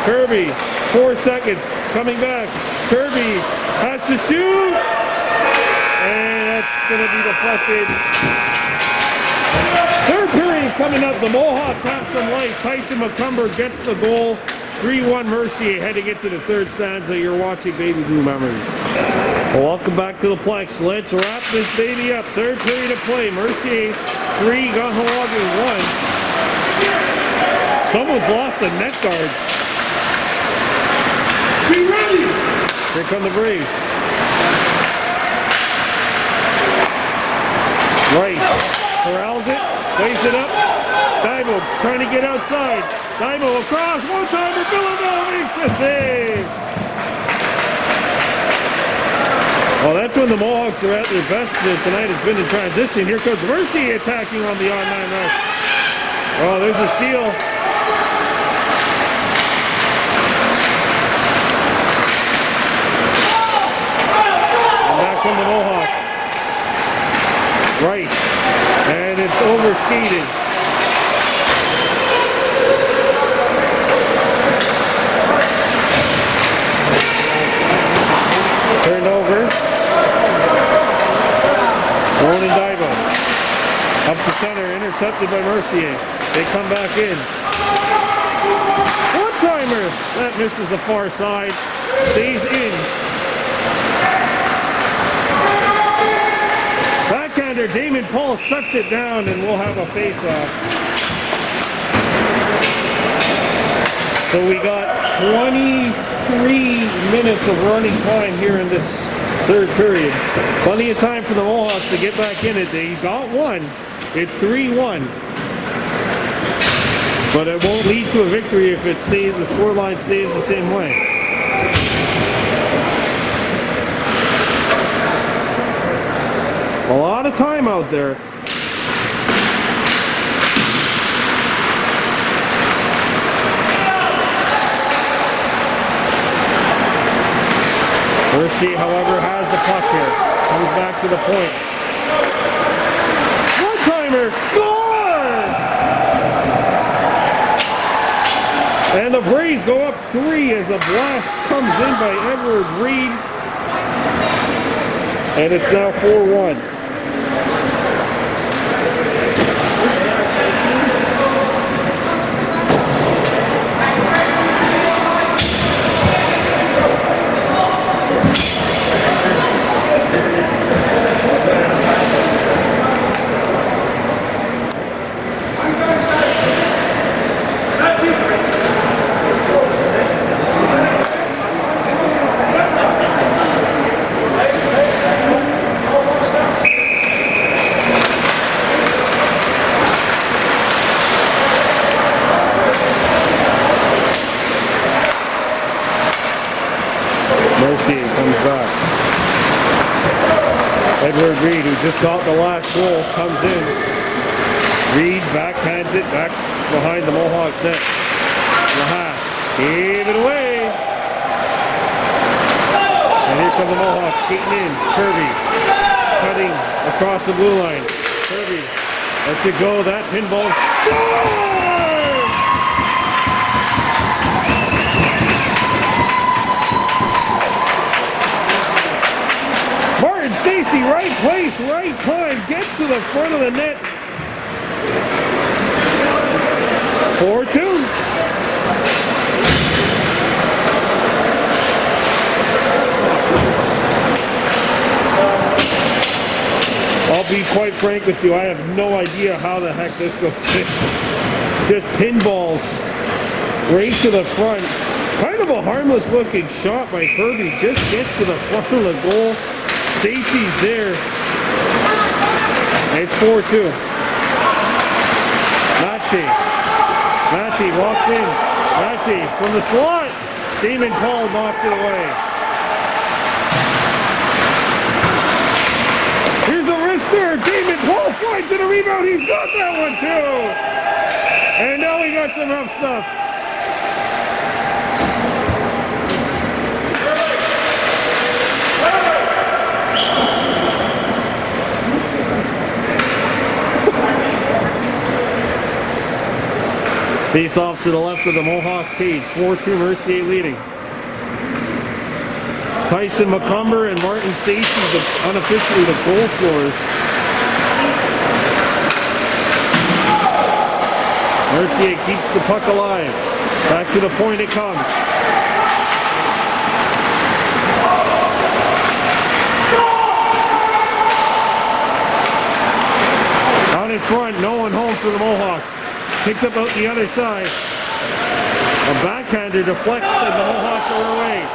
Kirby, 4 seconds, coming back. Kirby has to shoot. And that's going to be deflected. Third period coming up. The Mohawks have some life. Tyson McCumber gets the goal. 3-1 Mercier heading into the third stanza. You're watching Baby Blue Memories. Well, welcome back to the Plex. Let's wrap this baby up. Third period of play. Mercier 3, Kahnawake 1. Someone's lost a net guard. Be ready! Here come the Braves. Rice corrals it, plays it up. Daibo trying to get outside. Daibo across, one-timer, Bilodeau makes the save! Well, that's when the Mohawks are at their best tonight. It's been in transition. Here comes Mercier attacking on the on-line rush. Oh, there's a steal. From the Mohawks. Rice. And it's over-skated. Turned over. Ronan Daibo. Up the center. Intercepted by Mercier. They come back in. One-timer. That misses the far side. Stays in. Backhander Damon Paul shuts it down, and we'll have a face-off. So we got 23 minutes of running time here in this third period. Plenty of time for the Mohawks to get back in it. They got one. It's 3-1. But it won't lead to a victory if it stays, the scoreline stays the same way. A lot of time out there. Mercier, however, has the puck here. Comes back to the point. One-timer! Score! And the Braves go up 3 as a blast comes in by Edward Reed. And it's now 4-1. Reed, who just got the last goal, comes in. Reed backhands it back behind the Mohawks net. Lahas gave it away. And here come the Mohawks skating in. Kirby cutting across the blue line. Kirby lets it go. That pinball score! Martin Stacy, right place, right time, gets to the front of the net. 4-2. I'll be quite frank with you, I have no idea how the heck this goes. Just pinballs right to the front. Kind of a harmless looking shot by Kirby. Just gets to the front of the goal. Stacy's there. It's 4-2. Matti walks in. Matti from the slot. Damon Paul knocks it away. Here's a wrister. Damon Paul finds it a rebound. He's got that one too. And now we got some rough stuff. Face off to the left of the Mohawks cage. 4-2 Mercier leading. Tyson McCumber and Martin Stacy, unofficially the goal scorers. Mercier keeps the puck alive. Back to the point it comes. Out in front, no one home for the Mohawks. Picked up out the other side. A backhander deflects and the Mohawks are away.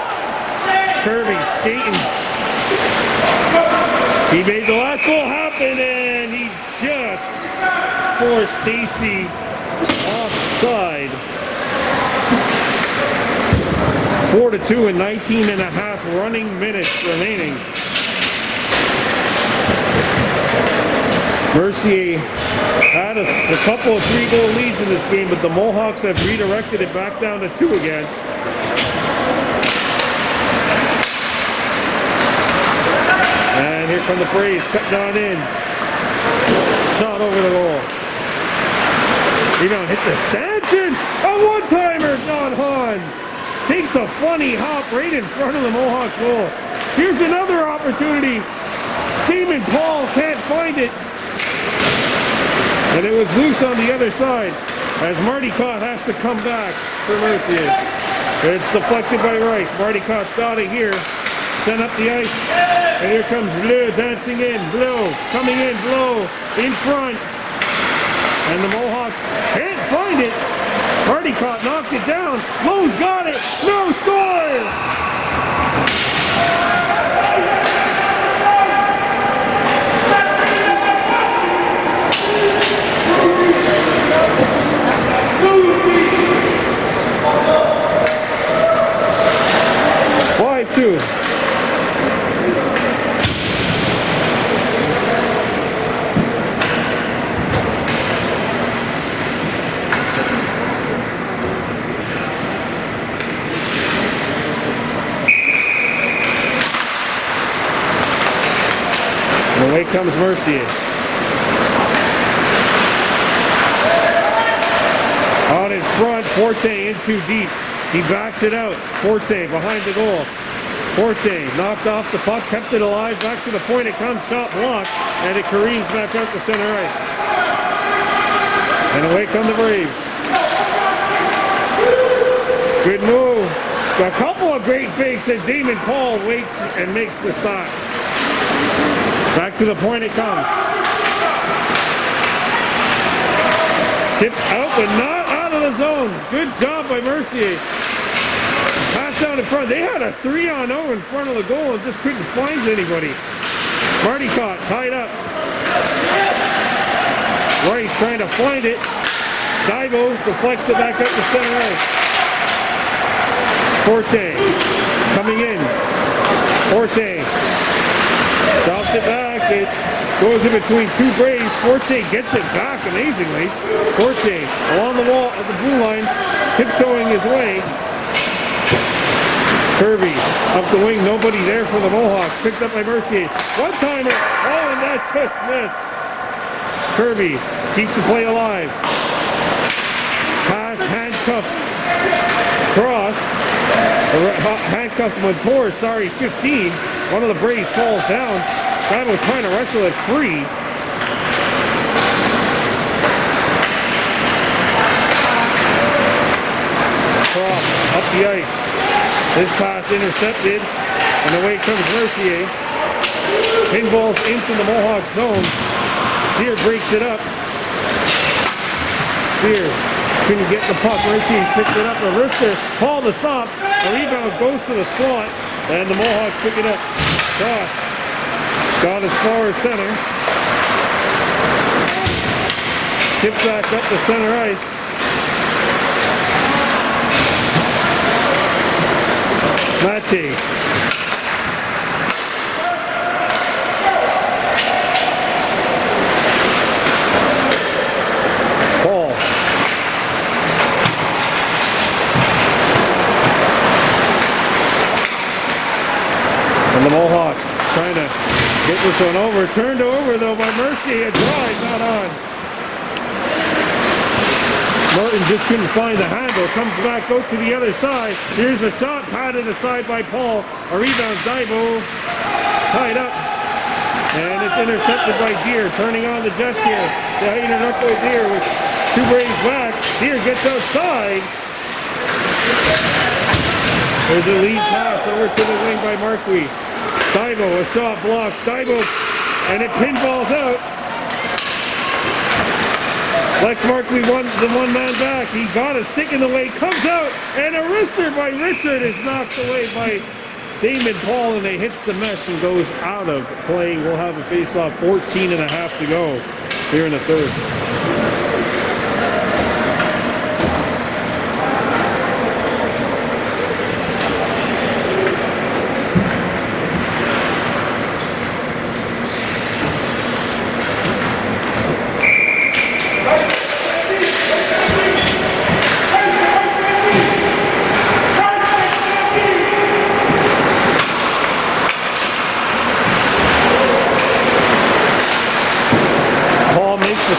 Kirby skating. He made the last goal happen and he just forced Stacy offside. 4-2 and 19 and a half running minutes remaining. Mercier had a couple of 3-goal leads in this game, but the Mohawks have redirected it back down to 2 again. And here come the Braves, cutting on in. Shot over the goal. Rebound hit the stanchion. A one-timer, not on. Takes a funny hop right in front of the Mohawks goal. Here's another opportunity. Damon Paul can't find it. And it was loose on the other side as Marty Cott has to come back for Mercier. It's deflected by Rice. Marty Cott's got it here. Sent up the ice. And here comes Bleu dancing in. Bleu coming in. Bleu in front. And the Mohawks can't find it. Marty Cott knocked it down. Bleu's got it. No scores! 5-2. And away comes Mercier. Out in front, Forte in too deep. He backs it out. Forte behind the goal. Forte knocked off the puck, kept it alive, back to the point it comes, shot blocked, and it careens back out to center ice. And away come the Braves. Good move. A couple of great fakes, and Damon Paul waits and makes the stop. Back to the point it comes. Chipped out, but not out of the zone. Good job by Mercier. Pass out in front. They had a 3-on-0 in front of the goal and just couldn't find anybody. Marty Cott tied up. Rice trying to find it. Divo deflects it back up to center ice. Forte coming in. Forte Drops it back. It goes in between two Braves. Forte gets it back amazingly. Forte along the wall at the blue line, tiptoeing his way. Kirby up the wing, nobody there for the Mohawks. Picked up by Mercier. One-timer. Oh, and that just missed. Kirby keeps the play alive. Pass handcuffed. Cross. Handcuffed Montour, 15. One of the Braves falls down. Bravo trying to wrestle it free. Cross up the ice. This pass intercepted, and away comes Mercier. Pinballs into the Mohawk zone. Deer breaks it up. Deer couldn't get the puck. Mercier's picked it up. The wrister, Paul to stop. The rebound goes to the slot, and the Mohawks pick it up. Cross got as far as center. Chip back up the center ice. Mate. Paul. And the Mohawks trying to get this one over. Turned over though by Mercier. A drive not on. Martin just couldn't find the handle. Comes back out to the other side. Here's a shot patted aside by Paul. A rebound, Divo tied up. And it's intercepted by Deer. Turning on the Jets here. They interrupt with Deer with two Braves back. Deer gets outside. There's a lead pass over to the wing by Marquis. Divo, a shot blocked. Divo, and it pinballs out. Lex Markley won the one-man back. He got a stick in the way, comes out, and a wrister by Richard is knocked away by Damon Paul, and it hits the mesh and goes out of playing. We'll have a face-off, 14 and a half to go here in the third.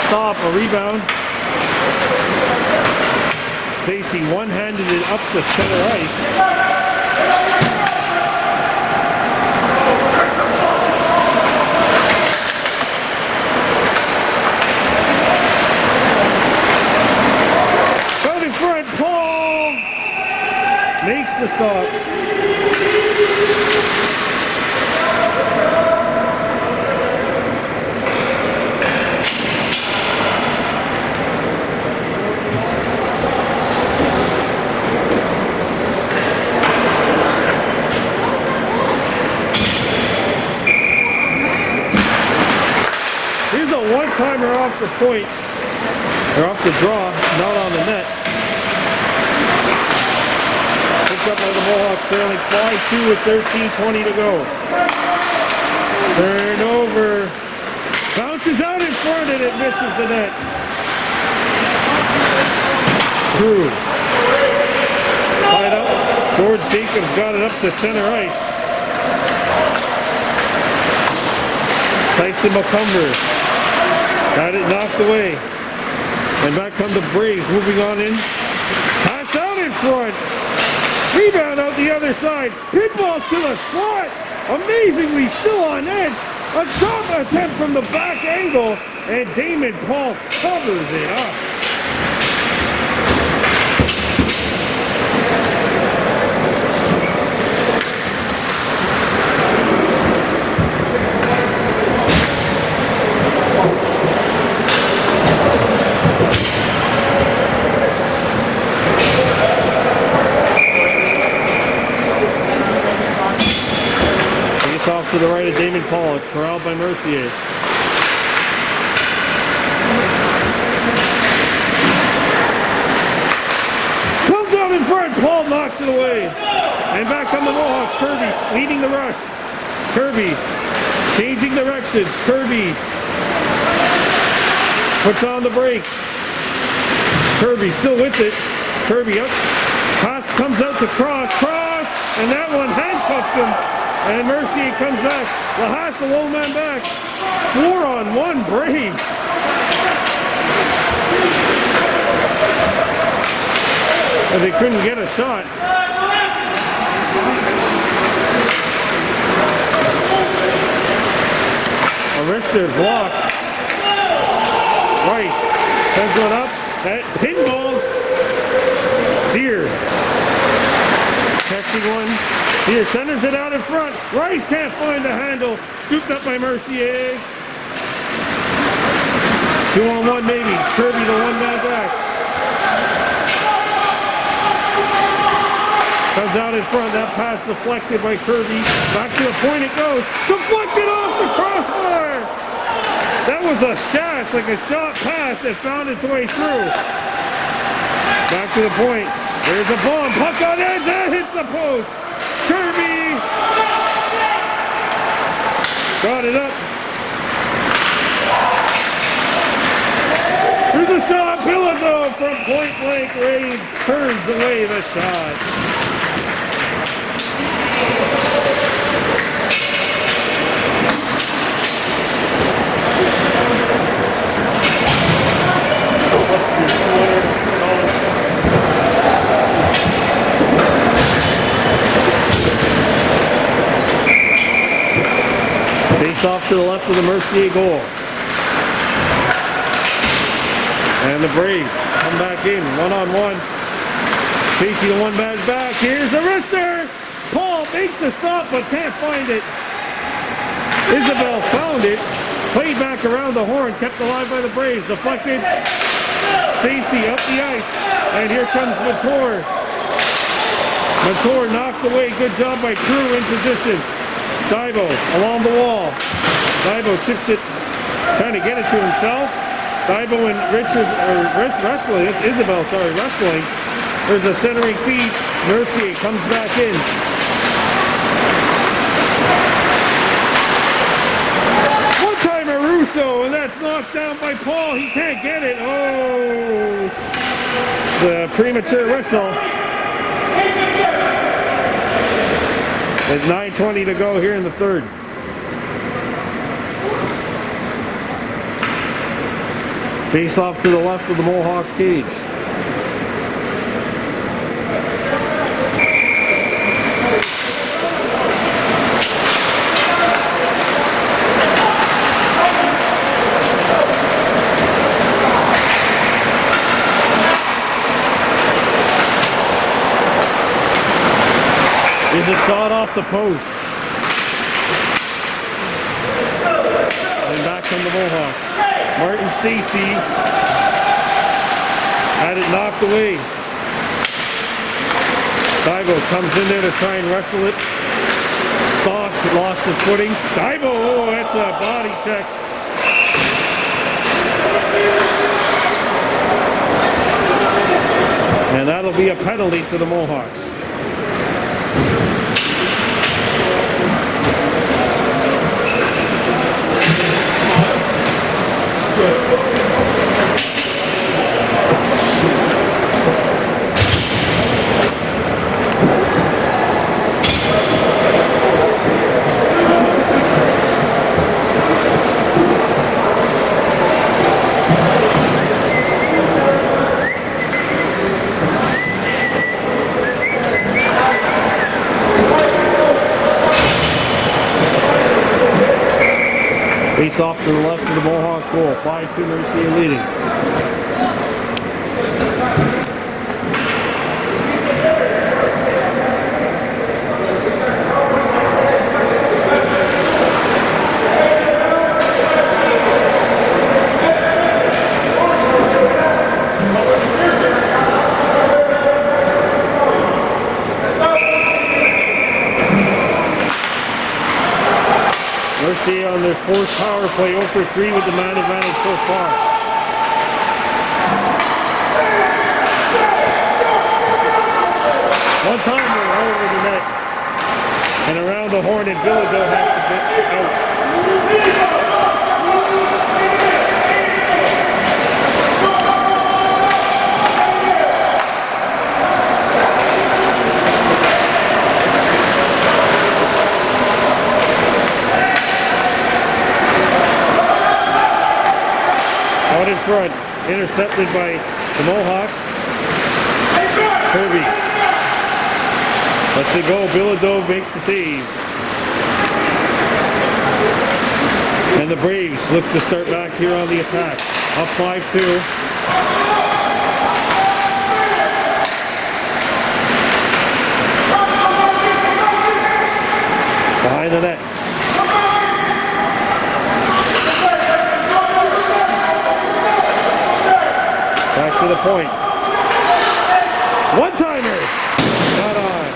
Stop, a rebound. Stacy one-handed it up the center ice. Out in front, Paul makes the stop. One-timer off the point, or off the draw, not on the net. Picked up by the Mohawks, trailing 5-2 with 13:20 to go. Turnover, bounces out in front and it misses the net. Crew, tied up. George Jacobs got it up to center ice. Tyson McCumber got it knocked away. And back come the Braves, moving on in. Pass out in front. Rebound out the other side. Pinballs to the slot. Amazingly still on edge. A shot attempt from the back angle. And Damon Paul covers it up. Off to the right of Damon Paul. It's corralled by Mercier. Comes out in front. Paul knocks it away. And back come the Mohawks. Kirby leading the rush. Kirby Changing directions. Kirby puts on the brakes. Kirby still with it. Kirby up. Pass comes out to Cross, and that one handcuffed him. And Mercier comes back. Lahasse, the low man back. 4-on-1 Braves. And they couldn't get a shot. Arrested, blocked. Rice sends one up. That pinballs. Deer catching one. Deer centers it out in front. Rice can't find the handle. Scooped up by Mercier. 2-on-1 maybe. Kirby the one man back. Comes out in front. That pass deflected by Kirby. Back to the point it goes. Deflected off the crossbar. That was a shot, like a shot pass that found its way through. Back to the point. There's a bomb. Puck on edge. That hits the post. Kirby got it up. There's a shot. Bilodeau from point blank range turns away the shot. Face off to the left of the Mercier goal. And the Braves come back in, 1-on-1. Casey the one man back. Here's the wrister. Paul makes the stop but can't find it. Isabel found it. Played back around the horn, kept alive by the Braves. Deflected. Stacy up the ice. And here comes Montour. Montour knocked away. Good job by Crew in position. Dibo along the wall. Dibo chips it, trying to get it to himself. Dibo and Richard are wrestling. It's Isabel, sorry, wrestling. There's a centering feed. Mercier comes back in. One-timer Russo, and that's knocked down by Paul. He can't get it. Oh, the premature whistle. There's 9:20 to go here in the third. Face off to the left of the Mohawks cage. Is a shot off the post. And back from the Mohawks. Martin Stacy had it knocked away. Dibo comes in there to try and wrestle it. Stock lost his footing. Dibo, oh, that's a body check. And that'll be a penalty to the Mohawks. Face off to the left of the Mohawks goal. 5-2 Mercier leading. Mercier on their fourth power play, 0 for 3 with the man advantage so far. One timer over the net. And around the horn, and Bilodeau has to get out. Out in front, intercepted by the Mohawks. Kirby lets it go. Bilodeau makes the save. And the Braves look to start back here on the attack. Up 5-2. Behind the net. Back to the point. One-timer. Not on.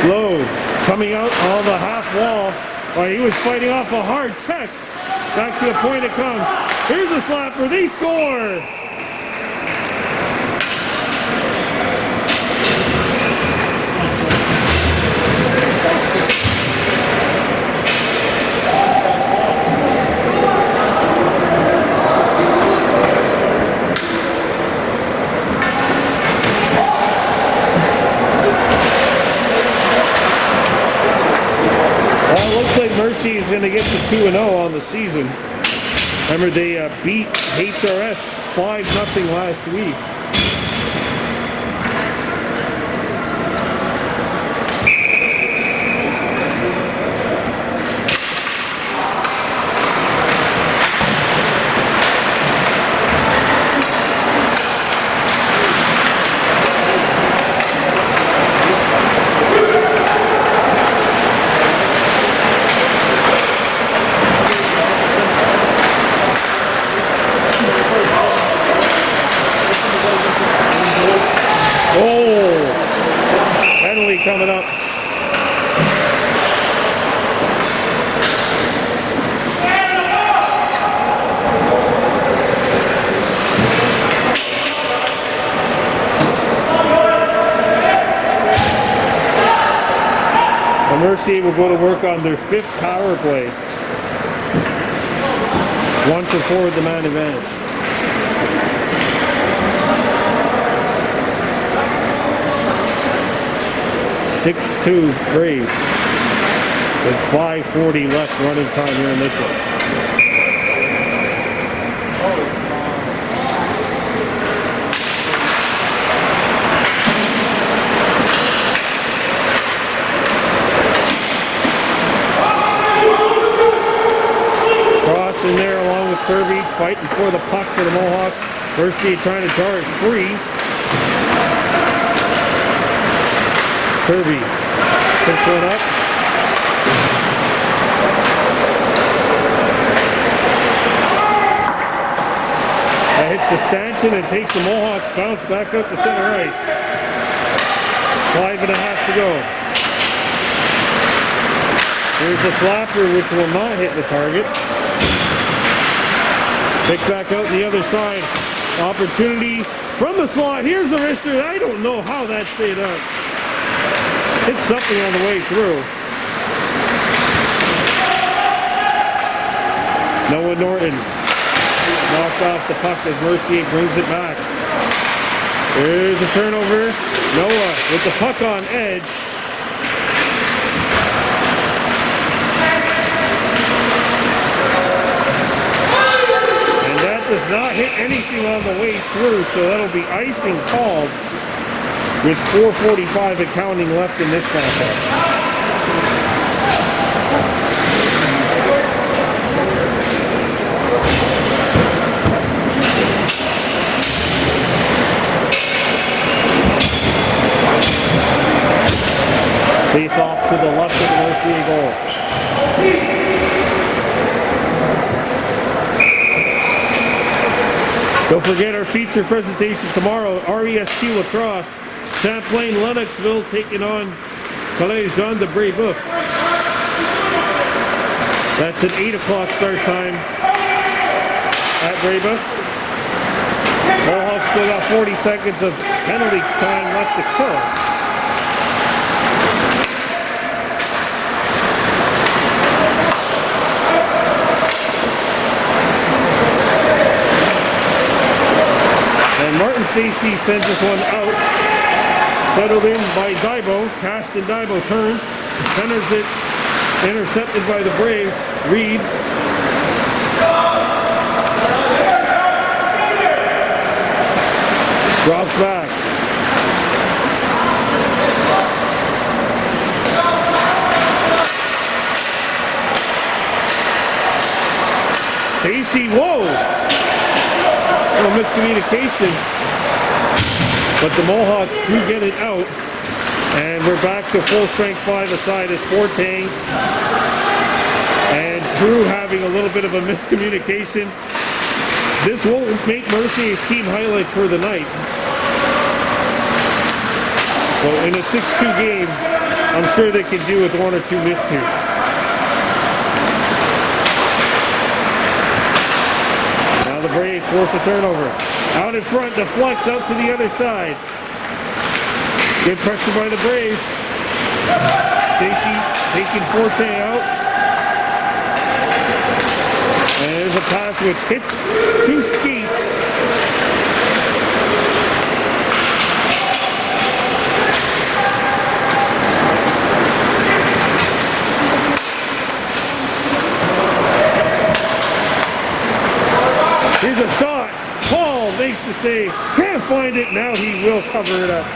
Low. Coming out on the half wall. Oh, he was fighting off a hard check. Back to the point it comes. Here's a slapper. They score. Mercier is going to get to 2-0 on the season. Remember, they beat HRS 5-0 last week. Coming up. And Mercier will go to work on their 5th power play. 1 for 4 with the man advantage. 6-2 Braves with 5:40 left running time here in this one. Cross in there along with Kirby, fighting for the puck for the Mohawks. Mercier trying to jar it free. Kirby picks one up. That hits the stanchion and takes the Mohawks bounce back up to center ice. 5.5 to go. Here's a slapper which will not hit the target. Pick back out the other side. Opportunity from the slot. Here's the wrister. I don't know how that stayed up. Hit something on the way through. Noah Norton knocked off the puck as Mercier brings it back. There's a turnover. Noah with the puck on edge. And that does not hit anything on the way through, so that'll be icing called with 4:45 and counting left in this contest. Face off to the left of the Mercier goal. Don't forget our feature presentation tomorrow, RESQ Lacrosse. Champlain Lennoxville taking on Collège Jean de Brébeuf. That's an 8 o'clock start time at Brébeuf. Mohawks still got 40 seconds of penalty time left to kill. Stacy sends this one out. Settled in by Dybo. Caston Dybo turns. Centers it. Intercepted by the Braves. Reed. Drops back. Stacy, whoa! Little miscommunication. But the Mohawks do get it out. And we're back to full strength 5 aside as Forte and Drew having a little bit of a miscommunication. This won't make Mercier's team highlights for the night. So in a 6-2 game, I'm sure they can do with 1 or 2 miscues. Now the Braves force a turnover. Out in front, deflects out to the other side. Good pressure by the Braves. Stacy taking Forte out. And there's a pass which hits 2 skates. Here's a shot. Paul makes the save. Can't find it. Now he will cover it up.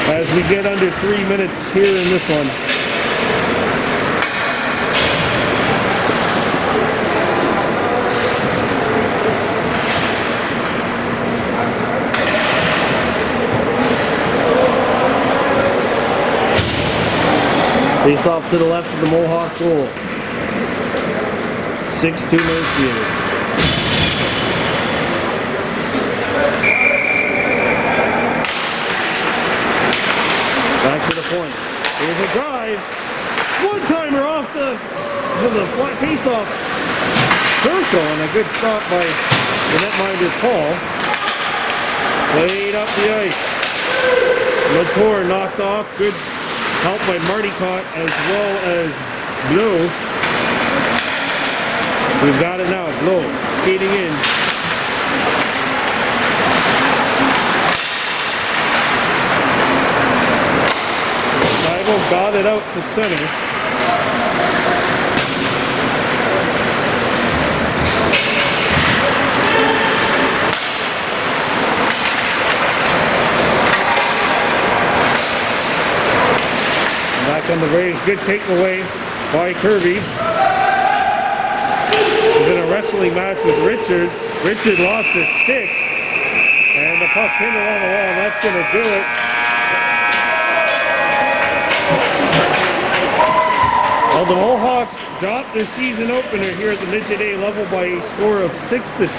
As we get under 3 minutes here in this one. Face off to the left of the Mohawks goal. 6-2 Mercier. Back to the point. Here's a drive. One-timer off the face-off circle, and a good stop by the netminder Paul. Played up the ice. Latour knocked off. Good help by Marticott as well as Blow. We've got it now. Blow skating in. Got it out to center. Back on the Braves. Good takeaway by Kirby. He's in a wrestling match with Richard. Richard lost his stick. And the puck pinned around the wall. And that's going to do it. Well, the Mohawks dropped their season opener here at the Midget A level by a score of 6-2.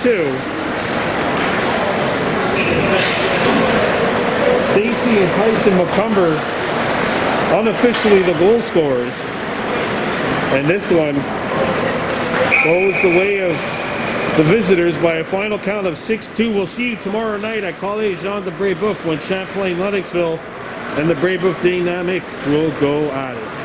Stacy and Tyson McCumber unofficially the goal scorers. And this one goes the way of the visitors by a final count of 6-2. We'll see you tomorrow night at College Jean de Brébeuf when Champlain Lennoxville and the Brébeuf Dynamic will go at it.